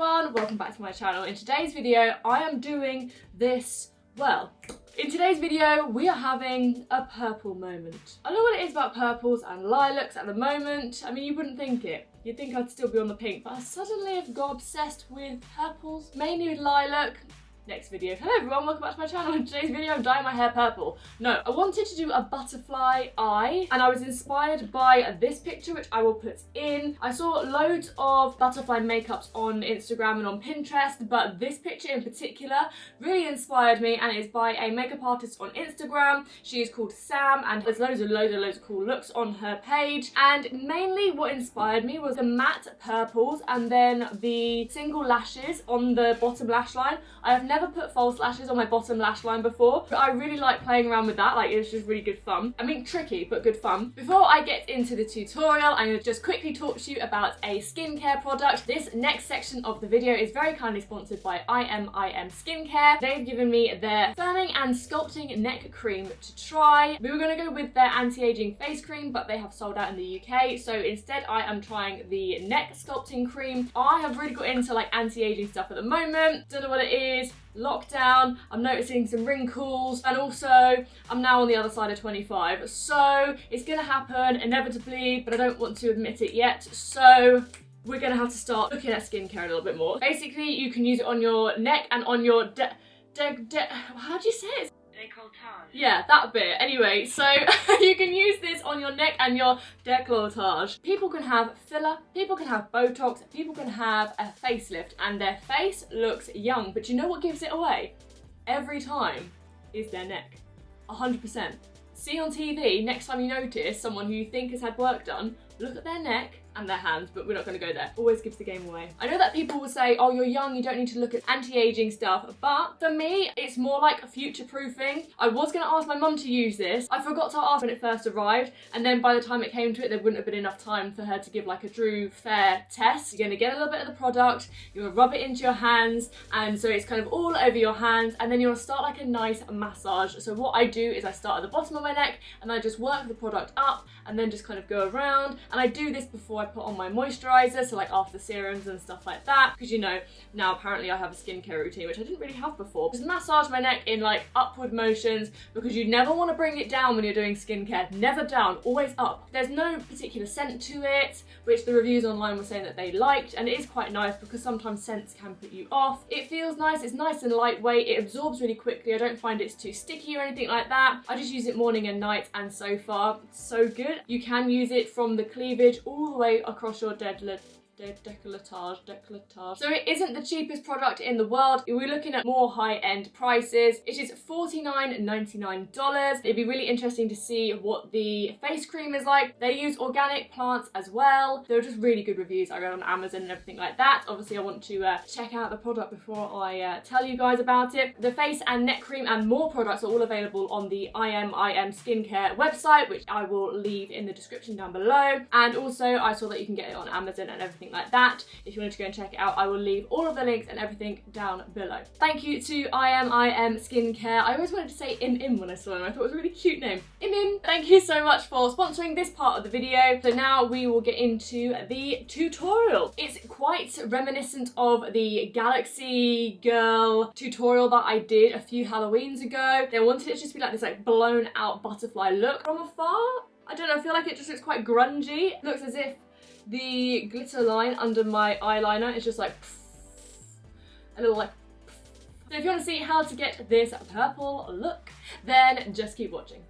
everyone, welcome back to my channel. In today's video, I am doing this, well, in today's video, we are having a purple moment. I don't know what it is about purples and lilacs at the moment. I mean, you wouldn't think it. You'd think I'd still be on the pink, but I suddenly have got obsessed with purples, mainly with lilac. Next video. Hello everyone, welcome back to my channel. In today's video I'm dyeing my hair purple. No, I wanted to do a butterfly eye and I was inspired by this picture which I will put in. I saw loads of butterfly makeups on Instagram and on Pinterest, but this picture in particular really inspired me and it is by a makeup artist on Instagram. She is called Sam and there's loads of cool looks on her page, and mainly what inspired me was the matte purples and then the single lashes on the bottom lash line. I have never put false lashes on my bottom lash line before, but I really like playing around with that. Like, it's just really good fun. I mean, tricky, but good fun. Before I get into the tutorial, I'm going to just quickly talk to you about a skincare product. This next section of the video is very kindly sponsored by IMIM Skincare. They've given me their firming and sculpting neck cream to try. We were going to go with their anti-aging face cream, but they have sold out in the UK, so instead I am trying the neck sculpting cream. I have really got into like anti-aging stuff at the moment. Don't know what it is. Lockdown, I'm noticing some wrinkles, and also I'm now on the other side of 25, so it's gonna happen inevitably, but I don't want to admit it yet, so we're gonna have to start looking at skincare a little bit more. Basically, you can use it on your neck and on your how do you say it? Décolletage. Yeah, that bit. Anyway, so you can use this on your neck and your décolletage. People can have filler, people can have Botox, people can have a facelift and their face looks young, but you know what gives it away? Every time is their neck. 100%. See on TV, next time you notice someone who you think has had work done, look at their neck and their hands, but we're not going to go there. Always gives the game away. I know that people will say, oh, you're young, you don't need to look at anti-aging stuff, but for me, it's more like future-proofing. I was going to ask my mum to use this. I forgot to ask when it first arrived, and then by the time it came to it, there wouldn't have been enough time for her to give like a true, fair test. You're going to get a little bit of the product, you're going to rub it into your hands, and so it's kind of all over your hands, and then you'll start like a nice massage. So what I do is I start at the bottom of my neck, and I just work the product up, and then just kind of go around, and I do this before I put on my moisturizer, so like after serums and stuff like that, because you know, now apparently I have a skincare routine, which I didn't really have before. Just massage my neck in like upward motions, because you never want to bring it down when you're doing skincare. Never down, always up. There's no particular scent to it, which the reviews online were saying that they liked, and it is quite nice because sometimes scents can put you off. It feels nice, it's nice and lightweight, it absorbs really quickly. I don't find it's too sticky or anything like that. I just use it morning and night, and so far, it's so good. You can use it from the cleavage all the way across your décolletage. So it isn't the cheapest product in the world. We're looking at more high-end prices. It is $49.99. It'd be really interesting to see what the face cream is like. They use organic plants as well. They're just really good reviews I read on Amazon and everything like that. Obviously, I want to check out the product before I tell you guys about it. The face and neck cream and more products are all available on the IMIM Skincare website, which I will leave in the description down below. And also, I saw that you can get it on Amazon and everything like that. If you wanted to go and check it out, I will leave all of the links and everything down below. Thank you to IMIM Skincare. I always wanted to say IMIM when I saw them. I thought it was a really cute name. IMIM. Thank you so much for sponsoring this part of the video. So now we will get into the tutorial. It's quite reminiscent of the Galaxy Girl tutorial that I did a few Halloweens ago. They wanted it to just be like this like blown out butterfly look from afar. I don't know, I feel like it just looks quite grungy. It looks as if the glitter line under my eyeliner is just like a little like. So if you want to see how to get this purple look, then just keep watching.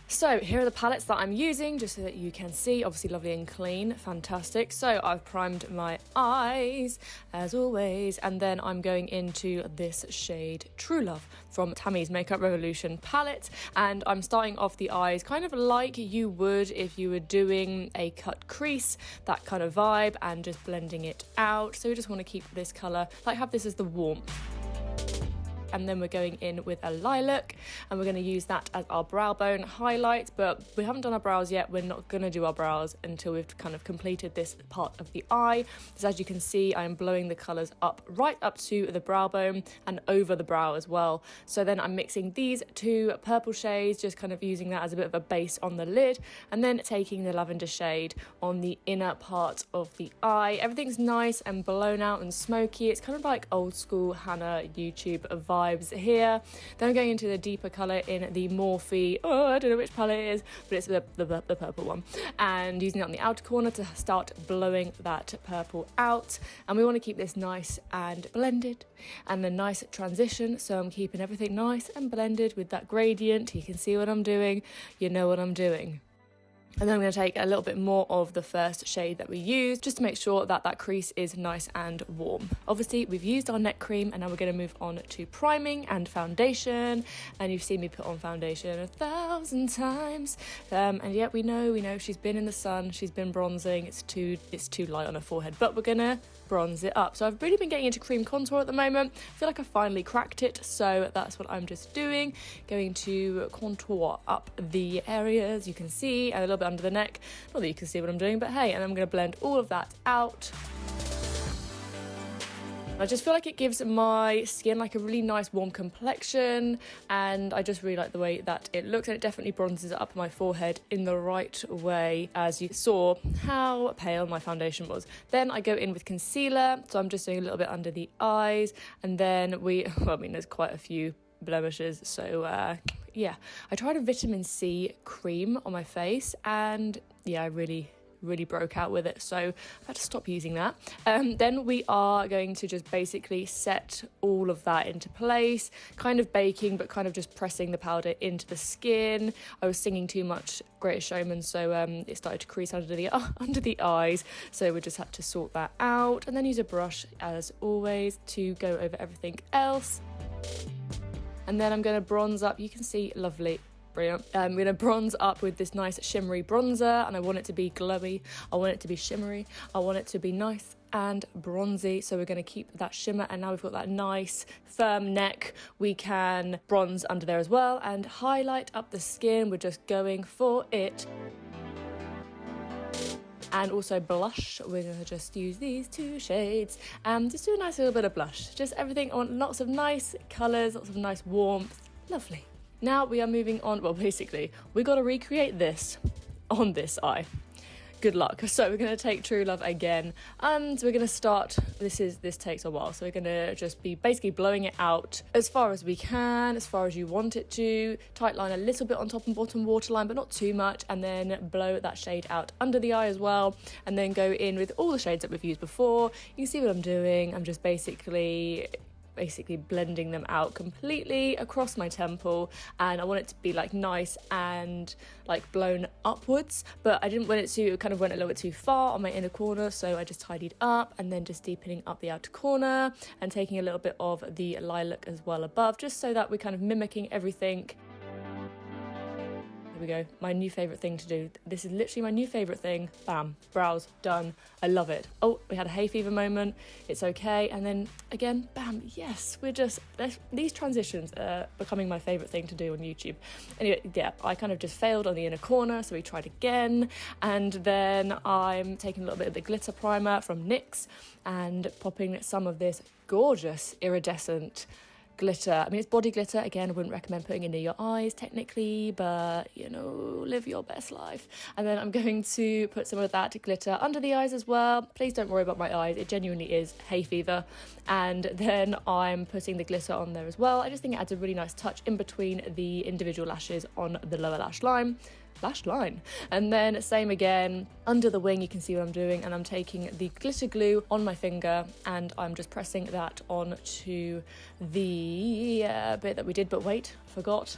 So here are the palettes that I'm using, just so that you can see. Obviously lovely and clean, fantastic. So I've primed my eyes, as always, and then I'm going into this shade True Love from Tammy's Makeup Revolution palette, and I'm starting off the eyes kind of like you would if you were doing a cut crease, that kind of vibe, and just blending it out. So we just want to keep this colour, like have this as the warmth. and then we're going in with a lilac, and we're going to use that as our brow bone highlight. But we haven't done our brows yet. We're not going to do our brows until we've kind of completed this part of the eye. So as you can see, I'm blowing the colours up right up to the brow bone and over the brow as well. So then I'm mixing these two purple shades, just kind of using that as a bit of a base on the lid, and then taking the lavender shade on the inner part of the eye. Everything's nice and blown out and smoky. It's kind of like old school Hannah YouTube vibes here. Then I'm going into the deeper colour in the Morphe, I don't know which palette it is, but it's the purple one, and using it on the outer corner to start blowing that purple out. And we want to keep this nice and blended and a nice transition, so I'm keeping everything nice and blended with that gradient. You can see what I'm doing, you know what I'm doing. And then I'm going to take a little bit more of the first shade that we used, just to make sure that that crease is nice and warm. Obviously, we've used our neck cream, and now we're going to move on to priming and foundation. And you've seen me put on foundation 1,000 times. And yet we know she's been in the sun, she's been bronzing. It's too light on her forehead, but we're going to bronze it up. So I've really been getting into cream contour at the moment. I feel like I finally cracked it, so that's what I'm just doing. Going to contour up the areas you can see, and a little bit under the neck. Not that you can see what I'm doing, but hey, and I'm going to blend all of that out. I just feel like it gives my skin like a really nice warm complexion, and I just really like the way that it looks, and it definitely bronzes up my forehead in the right way, as you saw how pale my foundation was. Then I go in with concealer, so I'm just doing a little bit under the eyes, and then there's quite a few blemishes, so yeah, I tried a vitamin C cream on my face, and yeah, I really broke out with it, so I've had to stop using that. Then we are going to just basically set all of that into place, kind of baking, but kind of just pressing the powder into the skin. I was singing too much Greatest Showman, so it started to crease under the eyes, so we just had to sort that out, and then use a brush as always to go over everything else. And then I'm going to bronze up. You can see, lovely, brilliant. I'm going to bronze up with this nice shimmery bronzer, and I want it to be glowy, I want it to be shimmery, I want it to be nice and bronzy. So we're going to keep that shimmer, and now we've got that nice firm neck. We can bronze under there as well and highlight up the skin. We're just going for it. And also blush, we're going to just use these two shades and just do a nice little bit of blush. Just everything on, lots of nice colours, lots of nice warmth. Lovely. Now we are moving on. Well, basically, we got to recreate this on this eye. Good luck. So we're going to take True Love again, and we're going to start, this takes a while, so we're going to just be basically blowing it out as far as we can, as far as you want it to. Tight line a little bit on top and bottom waterline, but not too much, and then blow that shade out under the eye as well, and then go in with all the shades that we've used before. You can see what I'm doing. I'm just basically blending them out completely across my temple, and I want it to be like nice and like blown upwards, but I didn't want it to, it kind of went a little bit too far on my inner corner, so I just tidied up, and then just deepening up the outer corner and taking a little bit of the lilac as well above, just so that we're kind of mimicking everything. We go, my new favourite thing to do. This is literally my new favourite thing. Bam, brows done. I love it. Oh, we had a hay fever moment. It's okay. And then again, bam, yes, these transitions are becoming my favourite thing to do on YouTube. Anyway, yeah, I kind of just failed on the inner corner, so we tried again. And then I'm taking a little bit of the glitter primer from NYX and popping some of this gorgeous iridescent glitter. I mean, it's body glitter. Again, I wouldn't recommend putting it into your eyes technically, but you know, live your best life. And then I'm going to put some of that glitter under the eyes as well. Please don't worry about my eyes. It genuinely is hay fever. And then I'm putting the glitter on there as well. I just think it adds a really nice touch in between the individual lashes on the lower lash line. And then same again under the wing. You can see what I'm doing, and I'm taking the glitter glue on my finger, and I'm just pressing that on to the bit that we did. But wait, I forgot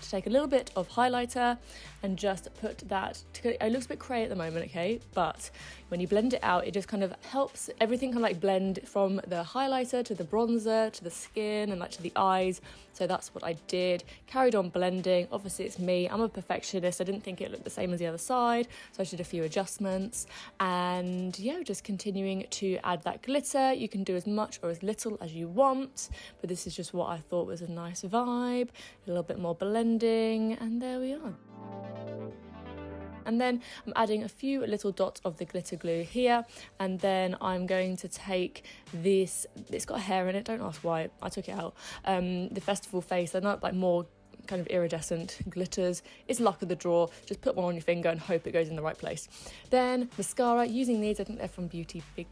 to take a little bit of highlighter and just put that it looks a bit cray at the moment, okay, but when you blend it out, it just kind of helps everything kind of like blend from the highlighter to the bronzer to the skin and like to the eyes. So that's what I did, carried on blending. Obviously it's me, I'm a perfectionist, perfectionist. I didn't think it looked the same as the other side, so I did a few adjustments. And yeah, just continuing to add that glitter. You can do as much or as little as you want, but this is just what I thought was a nice vibe, a little bit more blending, and there we are. And then I'm adding a few little dots of the glitter glue here, and then I'm going to take this, it's got hair in it, don't ask why, I took it out, the Festival Face. They're not like more kind of iridescent glitters. It's luck of the draw, just put one on your finger and hope it goes in the right place. Then mascara, using these, I think they're from BeautyBigBang,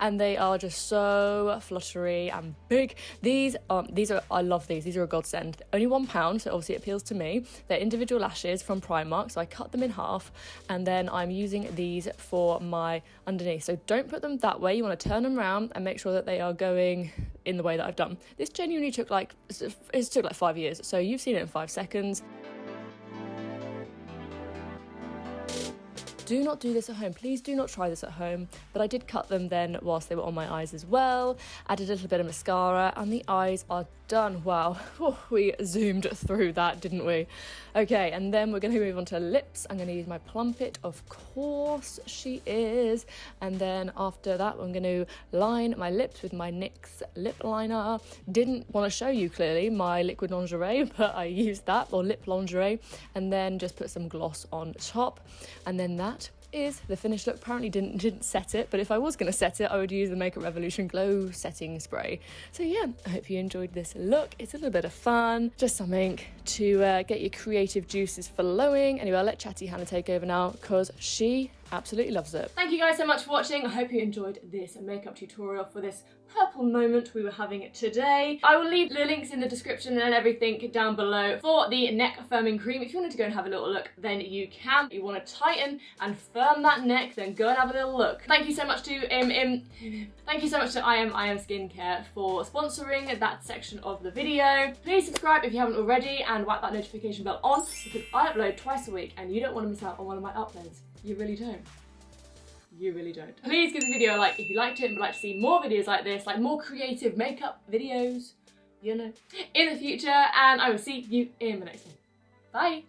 and they are just so fluttery and big. These are, I love these are a godsend. Only £1, so obviously it appeals to me. They're individual lashes from Primark, so I cut them in half, and then I'm using these for my underneath. So don't put them that way, you want to turn them around and make sure that they are going in the way that I've done. This genuinely took like 5 years, so you've seen it in 5 seconds. Do not do this at home. Please do not try this at home. But I did cut them then whilst they were on my eyes as well. Added a little bit of mascara, and the eyes are done. Wow, we zoomed through that, didn't we? Okay, and then we're going to move on to lips. I'm going to use my Plumpit, of course she is. And then after that, I'm going to line my lips with my NYX Lip Liner. Didn't want to show you clearly my liquid lingerie, but I used that, or lip lingerie, and then just put some gloss on top. And then that is the finished look. Apparently didn't set it, but if I was going to set it, I would use the Makeup Revolution Glow Setting Spray. So yeah, I hope you enjoyed this look. It's a little bit of fun, just something to get your creative juices flowing. Anyway, I'll let Chatty Hannah take over now, because she absolutely loves it. Thank you guys so much for watching. I hope you enjoyed this makeup tutorial for this purple moment we were having today. I will leave the links in the description and everything down below for the neck firming cream. If you wanted to go and have a little look, then you can. If you want to tighten and firm that neck, then go and have a little look. Thank you so much to thank you so much to IMIM Skincare for sponsoring that section of the video. Please subscribe if you haven't already, and whack that notification bell on, because I upload twice a week and you don't want to miss out on one of my uploads. You really don't. You really don't. Please give the video a like if you liked it and would like to see more videos like this, like more creative makeup videos, you know, in the future, and I will see you in the next one. Bye!